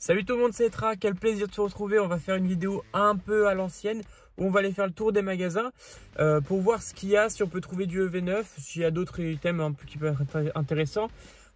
Salut tout le monde, c'est Etra, quel plaisir de se retrouver. On va faire une vidéo un peu à l'ancienne où on va aller faire le tour des magasins pour voir ce qu'il y a, si on peut trouver du EV9, s'il y a d'autres items un peu qui peuvent être intéressants.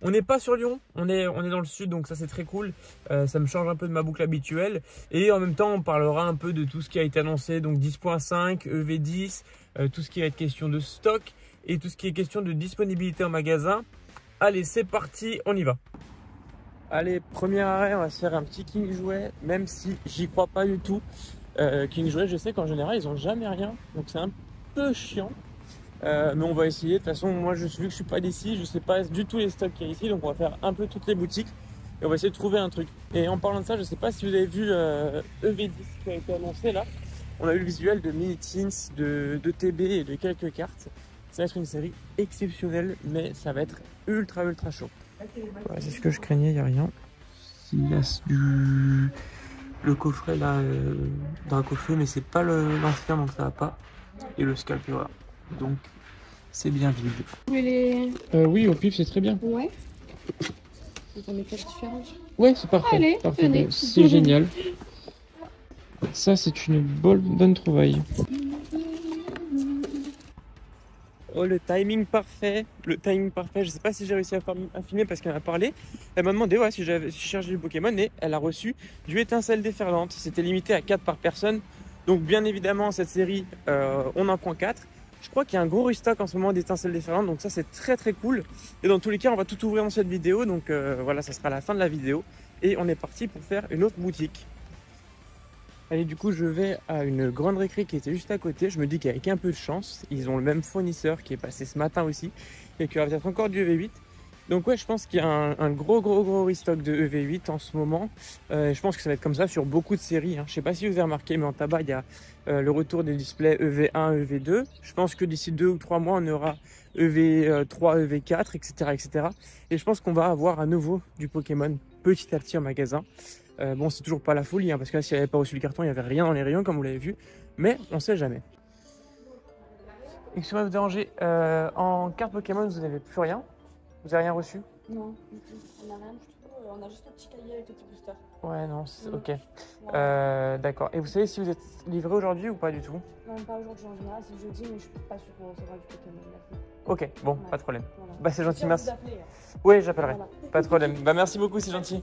On n'est pas sur Lyon, on est dans le sud, donc ça c'est très cool. Ça me change un peu de ma boucle habituelle. Et en même temps, on parlera un peu de tout ce qui a été annoncé, donc 10.5, EV10, tout ce qui va être question de stock et tout ce qui est question de disponibilité en magasin. Allez, c'est parti, on y va. Allez, premier arrêt, on va se faire un petit King Jouet, même si j'y crois pas du tout. King Jouet, je sais qu'en général, ils ont jamais rien, donc c'est un peu chiant. Mais on va essayer. De toute façon, moi, vu que je suis pas d'ici, je sais pas du tout les stocks qu'il y a ici, donc on va faire un peu toutes les boutiques et on va essayer de trouver un truc. Et en parlant de ça, je sais pas si vous avez vu EV10 qui a été annoncé là. On a eu le visuel de Mini Teens, de TB et de quelques cartes. Ça va être une série exceptionnelle, mais ça va être ultra chaud. Ouais, c'est ce que je craignais, il n'y a rien. Il y a le coffret là, dans le coffret, mais c'est pas l'ancien, donc ça va pas. Et le scalp, voilà. Donc c'est bien vide. Oui, au pif, c'est très bien. Ouais. Ils ont des caches différentes. Ouais, c'est parfait. Allez, venez. C'est génial. Ça, c'est une bonne trouvaille. Oh, le timing parfait, je sais pas si j'ai réussi à filmer parce qu'elle m'a parlé. Elle m'a demandé si je cherchais du Pokémon et elle a reçu du étincelle déferlante. C'était limité à 4 par personne. Donc bien évidemment, cette série, on en prend 4. Je crois qu'il y a un gros restock en ce moment d'étincelles déferlantes, donc ça c'est très cool. Et dans tous les cas, on va tout ouvrir dans cette vidéo, donc voilà, ça sera la fin de la vidéo. Et on est parti pour faire une autre boutique. Allez, du coup, je vais à une grande récré qui était juste à côté. Je me dis qu'avec un peu de chance, ils ont le même fournisseur qui est passé ce matin aussi et qu'il y aura peut-être encore du EV8. Donc ouais, je pense qu'il y a un gros restock de EV8 en ce moment. Je pense que ça va être comme ça sur beaucoup de séries. Je sais pas si vous avez remarqué, mais en tabac, il y a le retour des displays EV1, EV2. Je pense que d'ici 2 ou 3 mois, on aura EV3, EV4, etc. Et je pense qu'on va avoir à nouveau du Pokémon petit à petit en magasin. Bon, c'est toujours pas la folie, parce que là, si elle n'avait pas reçu le carton, il n'y avait rien dans les rayons, comme vous l'avez vu. Mais on sait jamais. Excusez-moi de vous déranger. En carte Pokémon, vous n'avez plus rien? Vous n'avez rien reçu? Non, on n'a rien du tout. On a juste le petit cahier avec le petit booster. Ouais, non, c'est ok. Ouais. D'accord. Et vous savez si vous êtes livré aujourd'hui ou pas du tout? Non, pas aujourd'hui en général, c'est jeudi, mais je suis pas sûre qu'on recevra du Pokémon maintenant. Ok, bon, Ouais. pas de problème. Voilà. Bah, c'est gentil, merci. Appeler, Oui, j'appellerai. Voilà. Pas de problème. Bah, merci beaucoup, c'est gentil.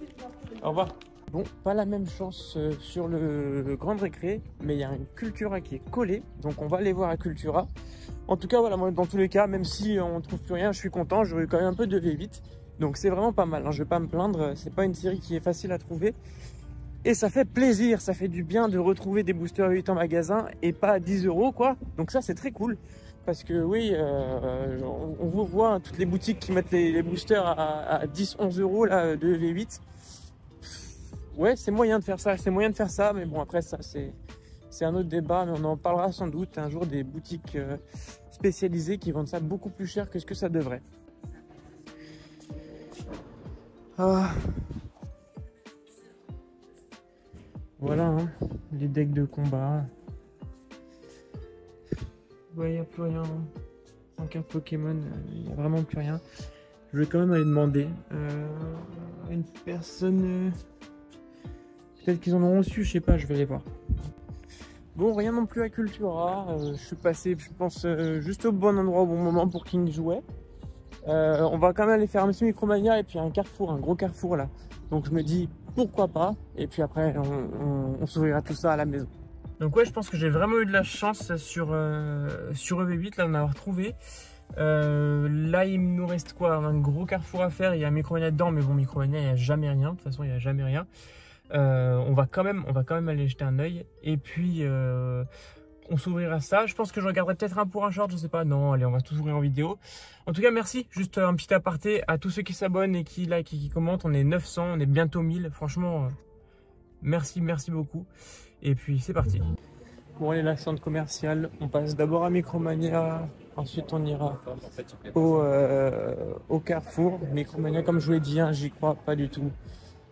Au revoir. Bon, pas la même chance sur le Grande Récré, mais il y a une Cultura qui est collée, donc on va aller voir à Cultura. En tout cas, voilà, moi, dans tous les cas, même si on ne trouve plus rien, je suis content, j'aurai quand même un peu de V8, donc c'est vraiment pas mal, je vais pas me plaindre, c'est pas une série qui est facile à trouver, et ça fait plaisir, ça fait du bien de retrouver des boosters V8 en magasin, et pas à 10 € quoi, donc ça c'est très cool. Parce que oui, on vous voit toutes les boutiques qui mettent les boosters à 10-11 € là, de V8. Ouais, c'est moyen de faire ça, mais bon, après, ça, c'est un autre débat, mais on en parlera sans doute un jour des boutiques spécialisées qui vendent ça beaucoup plus cher que ce que ça devrait. Ah. Voilà, les decks de combat. Ouais, il n'y a plus rien. En carte Pokémon, il n'y a vraiment plus rien. Je vais quand même aller demander à une personne... Peut-être qu'ils en ont reçu, je sais pas, je vais les voir. Bon, rien non plus à Cultura. Je suis passé, je pense, juste au bon endroit au bon moment pour King Jouet. On va quand même aller faire un petit Micromania et puis un carrefour, un gros carrefour là. Donc je me dis pourquoi pas. Et puis après, on s'ouvrira tout ça à la maison. Donc ouais, je pense que j'ai vraiment eu de la chance sur EV8 là, d'en avoir trouvé. Là, il nous reste quoi? Un gros carrefour à faire. Il y a un Micromania dedans, mais bon, Micromania, il n'y a jamais rien. De toute façon, il n'y a jamais rien. On va quand même aller jeter un œil et puis on s'ouvrira ça. Je pense que je regarderai peut-être un pour un short, je sais pas. Non, allez, on va tout ouvrir en vidéo. En tout cas, merci. Juste un petit aparté à tous ceux qui s'abonnent et qui like et qui commentent. On est 900, on est bientôt 1000. Franchement, merci beaucoup. Et puis c'est parti. Bon, allez, la centre commerciale. On passe d'abord à Micromania. Ensuite, on ira au Carrefour. Micromania, comme je vous l'ai dit, j'y crois pas du tout.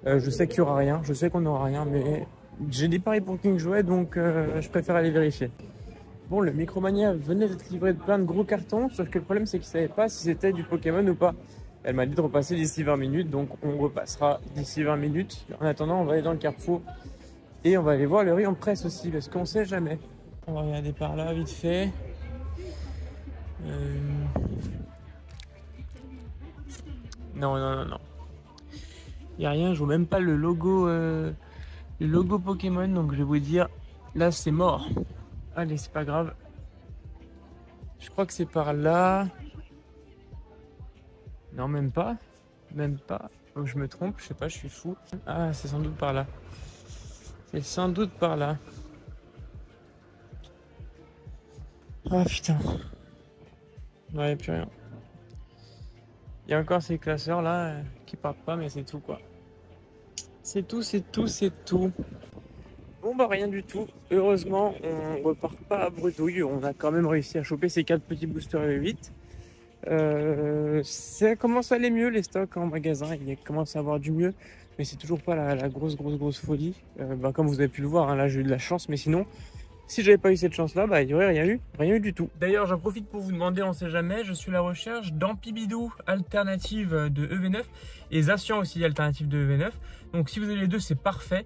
Je sais qu'il n'y aura rien, je sais qu'on n'aura rien, mais j'ai des paris pour King Jouet, donc je préfère aller vérifier. Bon, le Micromania venait d'être livré de plein de gros cartons, sauf que le problème c'est qu'ils ne savaient pas si c'était du Pokémon ou pas. Elle m'a dit de repasser d'ici 20 minutes, donc on repassera d'ici 20 minutes. En attendant, on va aller dans le Carrefour et on va aller voir le rayon presse aussi, parce qu'on sait jamais. On va regarder par là, vite fait. Non, non, non, non. Il n'y a rien, je vois même pas le logo Pokémon, donc je vais vous dire, là c'est mort. Allez, c'est pas grave. Je crois que c'est par là. Non, même pas. Même pas. Donc je me trompe, je sais pas, je suis fou. Ah, c'est sans doute par là. C'est sans doute par là. Ah putain. Non, il n'y a plus rien. Il y a encore ces classeurs là qui partent pas, mais c'est tout quoi. C'est tout, c'est tout, c'est tout. Bon bah rien du tout. Heureusement, on repart pas à bredouille. On a quand même réussi à choper ces 4 petits boosters V8. Ça commence à aller mieux les stocks en magasin. Il commence à avoir du mieux. Mais c'est toujours pas la grosse folie. Comme vous avez pu le voir, hein, là j'ai eu de la chance. Mais sinon, si j'avais pas eu cette chance là, il n'y aurait rien eu du tout. D'ailleurs, j'en profite pour vous demander, on sait jamais, je suis à la recherche d'Ampibidou alternative de EV9 et Zacian aussi alternative de EV9. Donc si vous avez les deux, c'est parfait.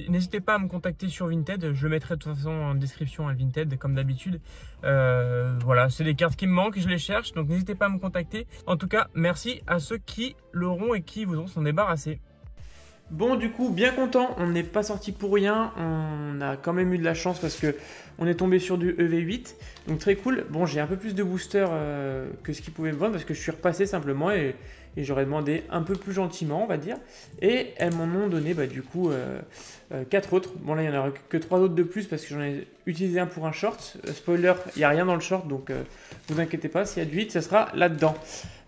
N'hésitez pas à me contacter sur Vinted, je le mettrai de toute façon en description à Vinted comme d'habitude. Voilà, c'est des cartes qui me manquent, je les cherche, donc n'hésitez pas à me contacter. En tout cas, merci à ceux qui l'auront et qui voudront s'en débarrasser. Bon, du coup, bien content, on n'est pas sorti pour rien, on a quand même eu de la chance parce que on est tombé sur du EV8, donc très cool. Bon, j'ai un peu plus de boosters que ce qu'ils pouvaient me vendre parce que je suis repassé simplement et j'aurais demandé un peu plus gentiment, on va dire. Et elles m'en ont donné du coup 4 autres. Bon, là, il n'y en aura que 3 autres de plus parce que j'en ai utilisé un pour un short. Spoiler, il n'y a rien dans le short, donc vous inquiétez pas, s'il y a du 8, ça sera là-dedans.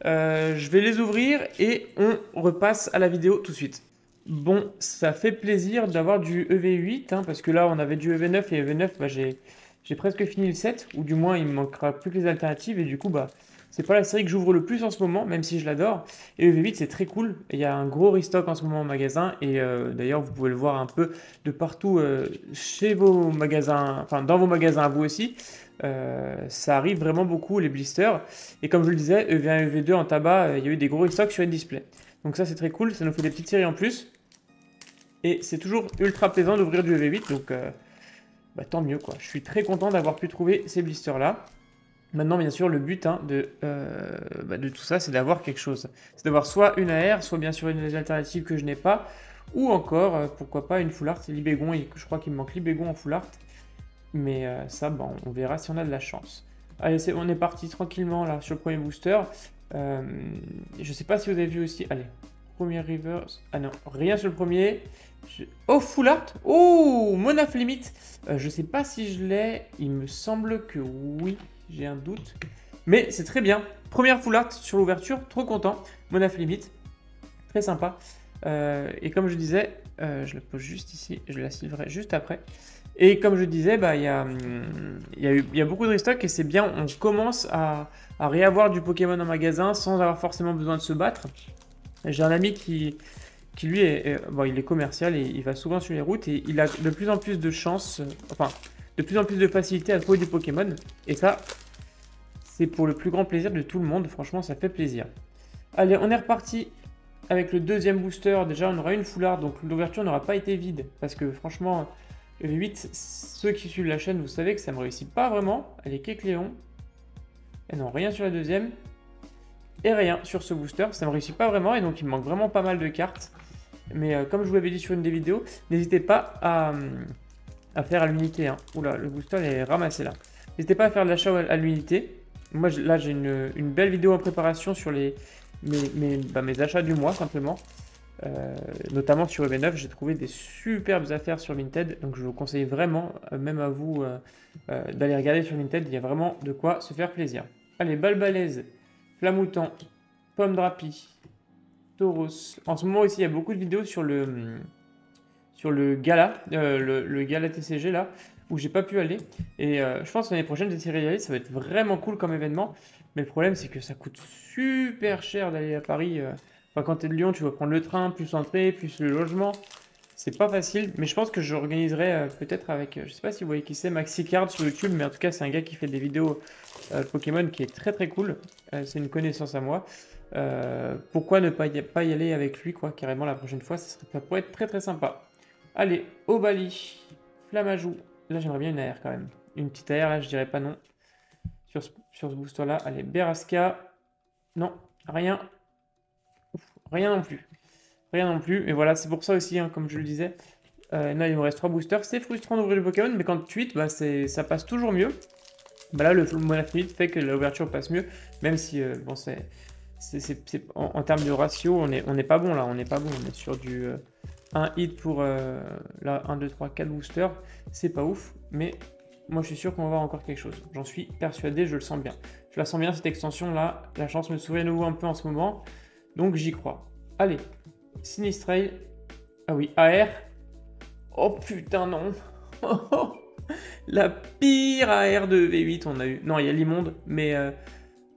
Je vais les ouvrir et on repasse à la vidéo tout de suite. Bon, ça fait plaisir d'avoir du EV8, hein, parce que là, on avait du EV9 et EV9, j'ai presque fini le set, ou du moins, il me manquera plus que les alternatives, et du coup, c'est pas la série que j'ouvre le plus en ce moment, même si je l'adore. Et EV8, c'est très cool, il y a un gros restock en ce moment au magasin, et d'ailleurs, vous pouvez le voir un peu de partout chez vos magasins, enfin, dans vos magasins à vous aussi. Ça arrive vraiment beaucoup, les blisters, et comme je le disais, EV1 et EV2 en tabac, il y a eu des gros restocks sur les displays. Donc ça, c'est très cool, ça nous fait des petites séries en plus. Et c'est toujours ultra plaisant d'ouvrir du EV8, donc tant mieux quoi. Je suis très content d'avoir pu trouver ces blisters là. Maintenant bien sûr le but de tout ça c'est d'avoir quelque chose. C'est d'avoir soit une AR, soit bien sûr une des alternatives que je n'ai pas, ou encore pourquoi pas une full art, Libégon, et je crois qu'il me manque Libégon en full art. Mais ça on verra si on a de la chance. Allez, on est parti tranquillement là sur le premier booster. Je sais pas si vous avez vu aussi, allez, premier reverse, ah non, rien sur le premier. Oh, full art, oh, Monaf Limit, je sais pas si je l'ai, il me semble que oui, j'ai un doute, mais c'est très bien. Première full art sur l'ouverture, trop content. Monaf Limit, très sympa. Et comme je disais, je la pose juste ici, je la silverai juste après. Et comme je disais, il y a beaucoup de restock et c'est bien, on commence à réavoir du Pokémon en magasin sans avoir forcément besoin de se battre. J'ai un ami qui lui, il est commercial et il va souvent sur les routes et il a de plus en plus de chance, de plus en plus de facilité à trouver des Pokémon. Et ça, c'est pour le plus grand plaisir de tout le monde, franchement, ça fait plaisir. Allez, on est reparti avec le deuxième booster. Déjà, on aura une full art, donc l'ouverture n'aura pas été vide parce que franchement... EV8, ceux qui suivent la chaîne, vous savez que ça me réussit pas vraiment. Elle est qu'écléon. Et non, rien sur la deuxième. Et rien sur ce booster. Ça me réussit pas vraiment et donc il me manque vraiment pas mal de cartes. Mais comme je vous l'avais dit sur une des vidéos, n'hésitez pas à faire à l'unité. Oula, le booster est ramassé là. N'hésitez pas à faire de l'achat à l'unité. Moi, là, j'ai une belle vidéo en préparation sur mes achats du mois simplement. Notamment sur EV9, j'ai trouvé des superbes affaires sur Vinted, donc je vous conseille vraiment, même à vous, d'aller regarder sur Vinted, il y a vraiment de quoi se faire plaisir. Allez, Balbalaise, Flamoutant, Pomme Drapi, Tauros. En ce moment aussi, il y a beaucoup de vidéos sur le gala, le gala TCG là, où j'ai pas pu aller. Et je pense que l'année prochaine, j'essaierai d'y aller, ça va être vraiment cool comme événement. Mais le problème, c'est que ça coûte super cher d'aller à Paris. Quand tu es de Lyon, tu vas prendre le train, plus l'entrée, plus le logement. C'est pas facile, mais je pense que j'organiserai peut-être avec, je sais pas si vous voyez qui c'est, Maxicard sur YouTube, mais en tout cas, c'est un gars qui fait des vidéos Pokémon qui est très très cool. C'est une connaissance à moi. Pourquoi ne pas y aller avec lui, quoi, carrément la prochaine fois, ça pourrait être très très sympa. Allez, Obali, Flamajou. Là, j'aimerais bien une AR quand même. Une petite AR, là, je dirais pas non. Sur ce booster-là. Allez, Beraska. Non, rien. Ouf, rien non plus. Rien non plus. Et voilà, c'est pour ça aussi, hein, comme je le disais. Là, il me reste 3 boosters. C'est frustrant d'ouvrir le Pokémon, mais quand tu 8, bah, ça passe toujours mieux. Bah là, le Monafnite fait que l'ouverture passe mieux. Même si, bon, en termes de ratio, on n'est pas bon là. On n'est pas bon. On est sur du 1 hit pour là, 1, 2, 3, 4 boosters. C'est pas ouf, mais moi je suis sûr qu'on va voir encore quelque chose. J'en suis persuadé, je le sens bien. Je la sens bien cette extension là. La chance me sourit à nouveau un peu en ce moment. Donc j'y crois. Allez, Sinistrail. Ah oui, AR. Oh putain, non. La pire AR de V8 on a eu. Non, il y a l'immonde, mais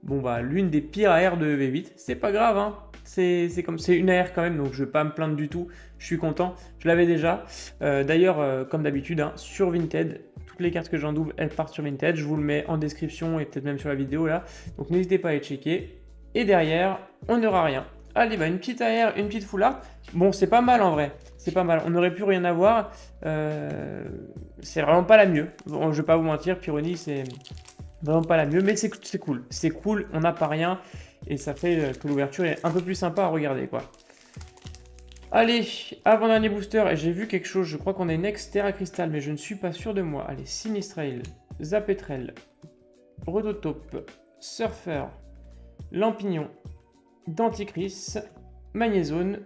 bon bah l'une des pires AR de V8. C'est pas grave, hein. C'est une AR quand même, donc je vais pas me plaindre du tout. Je suis content. Je l'avais déjà. D'ailleurs, comme d'habitude, hein, sur Vinted, toutes les cartes que j'en double, elles partent sur Vinted. Je vous le mets en description et peut-être même sur la vidéo là. Donc n'hésitez pas à les checker. Et derrière, on n'aura rien. Allez, bah une petite AR, une petite full art. Bon, c'est pas mal en vrai. C'est pas mal. On n'aurait pu rien avoir. C'est vraiment pas la mieux. Bon, je vais pas vous mentir, Pyrrhony, c'est vraiment pas la mieux. Mais c'est cool. C'est cool, on n'a pas rien. Et ça fait que l'ouverture est un peu plus sympa à regarder, quoi. Allez, avant-dernier booster. Et j'ai vu quelque chose. Je crois qu'on a une Terra Crystal, mais je ne suis pas sûr de moi. Allez, Sinistrail, Zapetrel, Rototope, Surfer, Lampignon, Denticris, Magnézone.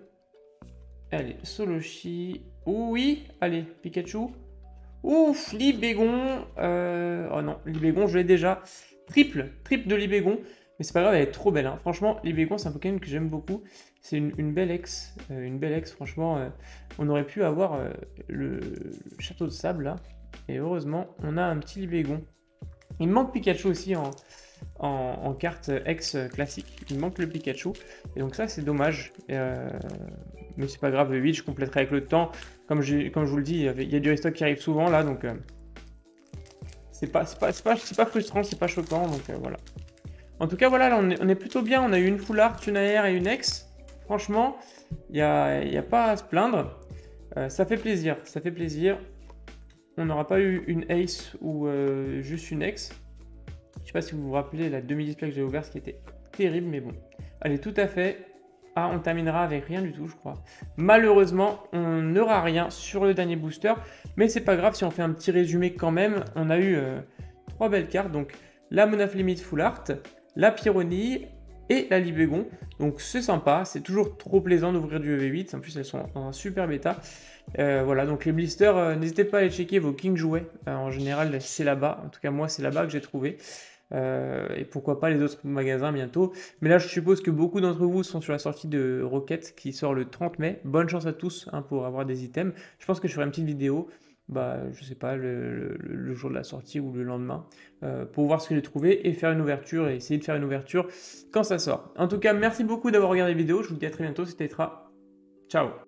Allez, Solochi. Oui, allez, Pikachu. Ouf, Libégon. Oh non, Libégon, je l'ai déjà. Triple de Libégon. Mais c'est pas grave, elle est trop belle. Hein. Franchement, Libégon, c'est un Pokémon que j'aime beaucoup. C'est une belle ex. Franchement. On aurait pu avoir le château de sable, là. Et heureusement, on a un petit Libégon. Il me manque Pikachu aussi en carte ex classique. Il me manque le Pikachu. Et donc ça, c'est dommage. Mais c'est pas grave, 8, je compléterai avec le temps. Comme je vous le dis, il y a du restock qui arrive souvent là, donc c'est pas frustrant, c'est pas choquant, donc voilà. En tout cas, voilà, là, on est plutôt bien. On a eu une full art, une AR et une ex. Franchement, il n'y a pas à se plaindre. Ça fait plaisir, ça fait plaisir. On n'aura pas eu une ace ou juste une ex. Je sais pas si vous vous rappelez la demi-display que j'ai ouvert, ce qui était terrible, mais bon. Allez, tout à fait. Ah, on terminera avec rien du tout, je crois. Malheureusement, on n'aura rien sur le dernier booster. Mais c'est pas grave si on fait un petit résumé quand même. On a eu 3 belles cartes. Donc, la Monaflimite Full Art, la Pyrrhony et la Libégon. Donc, c'est sympa. C'est toujours trop plaisant d'ouvrir du EV8. En plus, elles sont en super bêta. Voilà, donc les blisters, n'hésitez pas à aller checker vos King jouets. En général, c'est là-bas. En tout cas, moi, c'est là-bas que j'ai trouvé. Et pourquoi pas les autres magasins bientôt. Mais là, je suppose que beaucoup d'entre vous sont sur la sortie de Rocket qui sort le 30 mai. Bonne chance à tous hein, pour avoir des items. Je pense que je ferai une petite vidéo, bah, je sais pas, le jour de la sortie ou le lendemain, pour voir ce que j'ai trouvé et faire une ouverture et essayer de faire une ouverture quand ça sort. En tout cas, merci beaucoup d'avoir regardé la vidéo. Je vous dis à très bientôt. C'était Tra. Ciao.